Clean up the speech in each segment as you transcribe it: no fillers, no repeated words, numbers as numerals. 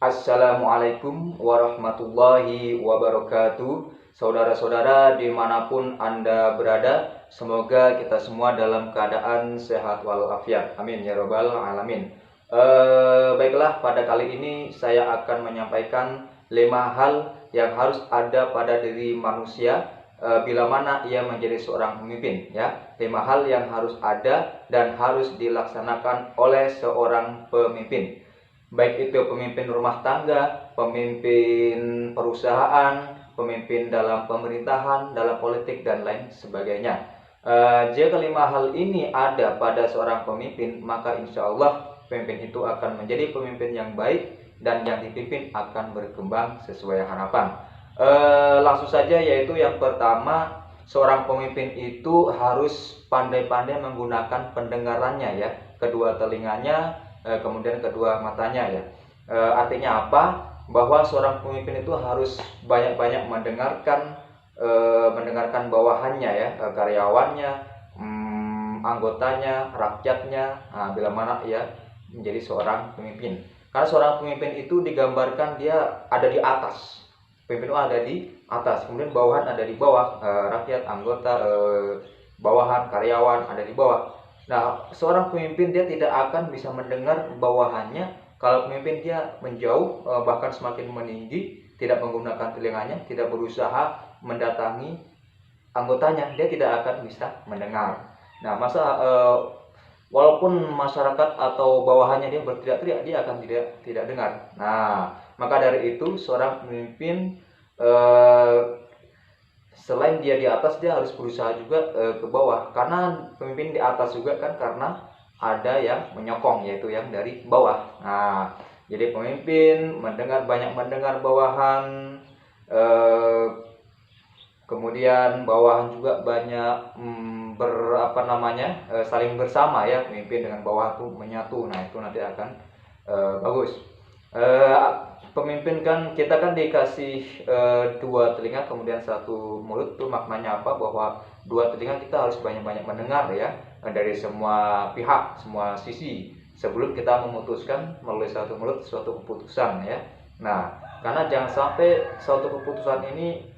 Assalamualaikum warahmatullahi wabarakatuh. Saudara-saudara dimanapun Anda berada, semoga kita semua dalam keadaan sehat walafiat. Amin ya robbal alamin. Baiklah, pada kali ini saya akan menyampaikan 5 hal yang harus ada pada diri manusia bila mana ia menjadi seorang pemimpin, ya. 5 hal yang harus ada dan harus dilaksanakan oleh seorang pemimpin, baik itu pemimpin rumah tangga, pemimpin perusahaan, pemimpin dalam pemerintahan, dalam politik, dan lain sebagainya. Jika 5 hal ini ada pada seorang pemimpin, maka insya Allah pemimpin itu akan menjadi pemimpin yang baik dan yang dipimpin akan berkembang sesuai harapan. Langsung saja, yaitu yang pertama, seorang pemimpin itu harus pandai-pandai menggunakan pendengarannya, ya, kedua telinganya, kemudian kedua matanya, ya. Artinya apa? Bahwa seorang pemimpin itu harus banyak-banyak mendengarkan bawahannya, ya, karyawannya, anggotanya, rakyatnya. Nah, bila mana ia menjadi seorang pemimpin, karena seorang pemimpin itu digambarkan dia ada di atas. Pemimpin itu ada di atas, kemudian bawahan ada di bawah, rakyat, anggota, bawahan, karyawan ada di bawah. Nah, seorang pemimpin dia tidak akan bisa mendengar bawahannya kalau pemimpin dia menjauh, bahkan semakin meninggi, tidak menggunakan telinganya, tidak berusaha mendatangi anggotanya, dia tidak akan bisa mendengar. Nah, walaupun masyarakat atau bawahannya dia berteriak-teriak, dia akan tidak dengar. Nah, maka dari itu seorang pemimpin, selain dia di atas, dia harus berusaha juga ke bawah, karena pemimpin di atas juga kan karena ada yang menyokong, yaitu yang dari bawah. Nah, jadi pemimpin banyak mendengar bawahan, kemudian bawahan juga banyak saling bersama, ya, pemimpin dengan bawah tuh menyatu. Nah, itu nanti akan bagus. Pemimpin kan, kita kan dikasih 2 telinga kemudian 1 mulut. Tuh maknanya apa? Bahwa 2 telinga kita harus banyak-banyak mendengar, ya, dari semua pihak, semua sisi, sebelum kita memutuskan melalui 1 mulut suatu keputusan, ya. Nah, karena jangan sampai suatu keputusan ini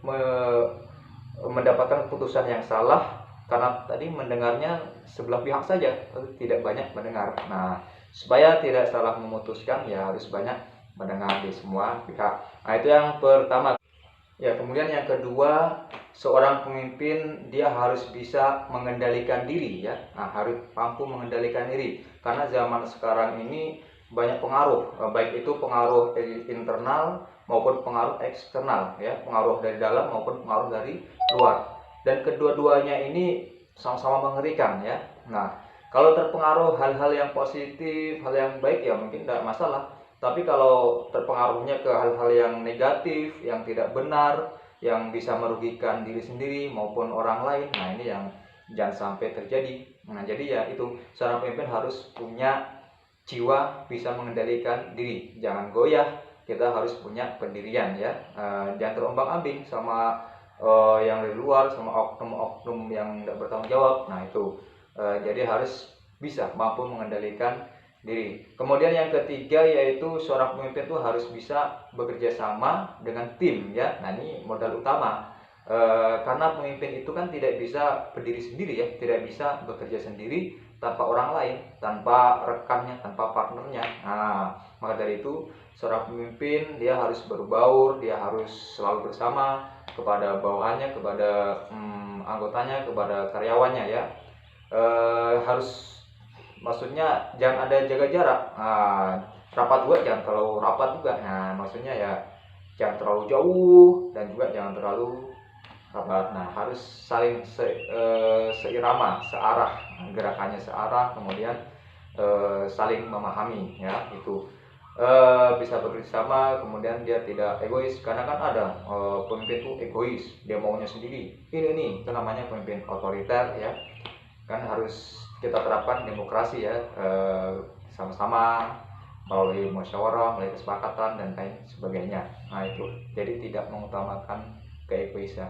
mendapatkan keputusan yang salah karena tadi mendengarnya sebelah pihak saja, tidak banyak mendengar. Nah, supaya tidak salah memutuskan, ya harus banyak mendengar di semua pihak. Nah, itu yang pertama. Ya, kemudian yang kedua, seorang pemimpin dia harus bisa mengendalikan diri, ya. Nah, harus mampu mengendalikan diri, karena zaman sekarang ini banyak pengaruh, baik itu pengaruh internal maupun pengaruh eksternal, ya, pengaruh dari dalam maupun pengaruh dari luar. Dan kedua-duanya ini sama-sama mengerikan, ya. Nah, kalau terpengaruh hal-hal yang positif, hal yang baik, ya mungkin tidak masalah. Tapi kalau terpengaruhnya ke hal-hal yang negatif, yang tidak benar, yang bisa merugikan diri sendiri maupun orang lain, nah ini yang jangan sampai terjadi. Nah, jadi ya itu, seorang pemimpin harus punya jiwa bisa mengendalikan diri, jangan goyah. Kita harus punya pendirian, ya. Jangan terombang-ambing sama yang dari luar, sama oknum-oknum yang tidak bertanggung jawab. Nah, itu jadi harus bisa mampu mengendalikan diri. Kemudian yang ketiga, yaitu seorang pemimpin itu harus bisa bekerja sama dengan tim, ya. Nah, ini modal utama, karena pemimpin itu kan tidak bisa berdiri sendiri, ya, tidak bisa bekerja sendiri tanpa orang lain, tanpa rekannya, tanpa partnernya. Nah, maka dari itu seorang pemimpin dia harus berbaur, dia harus selalu bersama kepada bawahannya, kepada anggotanya, kepada karyawannya, ya. Harus, maksudnya jangan ada jaga jarak. Nah, rapat juga jangan terlalu rapat juga. Nah, maksudnya ya jangan terlalu jauh dan juga jangan terlalu rapat. Nah, harus saling seirama, searah, gerakannya searah, kemudian saling memahami, ya, itu bisa bekerjasama. Kemudian dia tidak egois, karena kan ada pemimpin itu egois, dia maunya sendiri. Ini itu namanya pemimpin otoriter, ya. Kan harus kita terapkan demokrasi, ya, sama-sama melalui musyawarah, melalui kesepakatan dan lain sebagainya. Nah, itu jadi tidak mengutamakan keegoisan.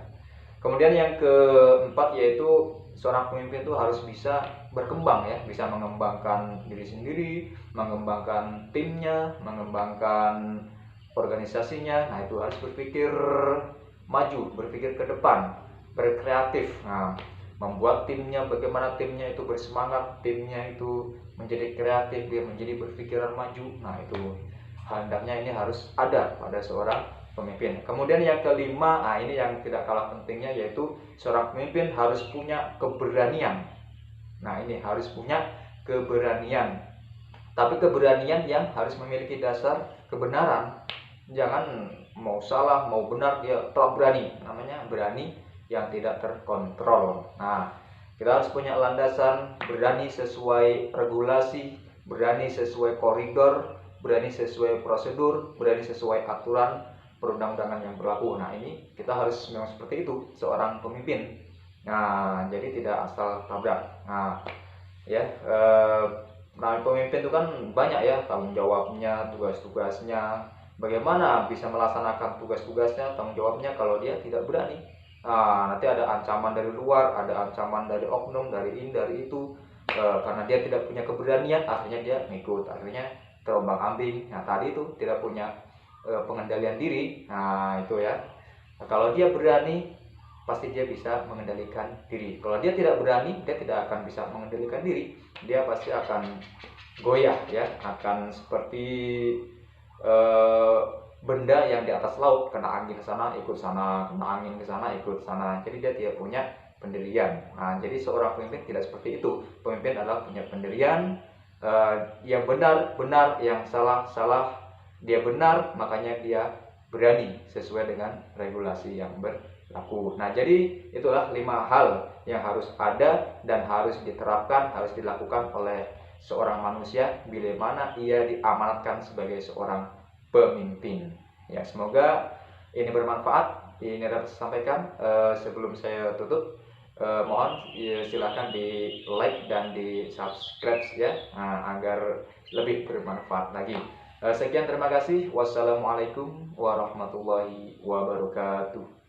Kemudian yang keempat, yaitu seorang pemimpin itu harus bisa berkembang, ya, bisa mengembangkan diri sendiri, mengembangkan timnya, mengembangkan organisasinya. Nah, itu harus berpikir maju, berpikir ke depan, berkreatif. Nah, membuat timnya, bagaimana timnya itu bersemangat, timnya itu menjadi kreatif, dia menjadi berpikiran maju. Nah, itu hendaknya ini harus ada pada seorang pemimpin. Kemudian yang kelima, nah ini yang tidak kalah pentingnya, yaitu seorang pemimpin harus punya keberanian. Nah, ini harus punya keberanian. Tapi keberanian yang harus memiliki dasar kebenaran. Jangan mau salah, mau benar, dia tetap berani. Namanya berani yang tidak terkontrol. Nah, kita harus punya landasan, berani sesuai regulasi, berani sesuai koridor, berani sesuai prosedur, berani sesuai aturan perundang-undangan yang berlaku. Nah, ini kita harus memang seperti itu seorang pemimpin. Nah, jadi tidak asal tabrak. Nah, ya, pemimpin itu kan banyak ya tanggung jawabnya, tugas-tugasnya. Bagaimana bisa melaksanakan tugas-tugasnya, tanggung jawabnya kalau dia tidak berani? Nah, nanti ada ancaman dari luar, ada ancaman dari oknum, dari ini, dari itu. Karena dia tidak punya keberanian, akhirnya dia ngikut, akhirnya terombang-ambing. Nah, tadi itu tidak punya pengendalian diri. Nah, itu ya. Nah, kalau dia berani, pasti dia bisa mengendalikan diri. Kalau dia tidak berani, dia tidak akan bisa mengendalikan diri. Dia pasti akan goyah ya, akan seperti eh, benda yang di atas laut, kena angin ke sana ikut sana, kena angin ke sana ikut sana. Jadi dia tidak punya pendirian. Nah, jadi seorang pemimpin tidak seperti itu. Pemimpin adalah punya pendirian, yang benar benar, yang salah salah. Dia benar, makanya dia berani sesuai dengan regulasi yang berlaku. Nah, jadi itulah 5 hal yang harus ada dan harus diterapkan, harus dilakukan oleh seorang manusia bila mana ia diamanatkan sebagai seorang pemimpin. Ya, semoga ini bermanfaat. Ini dapat saya sampaikan. Sebelum saya tutup, mohon ya, silakan di like dan di subscribe ya, agar lebih bermanfaat lagi. Sekian, terima kasih. Wassalamualaikum warahmatullahi wabarakatuh.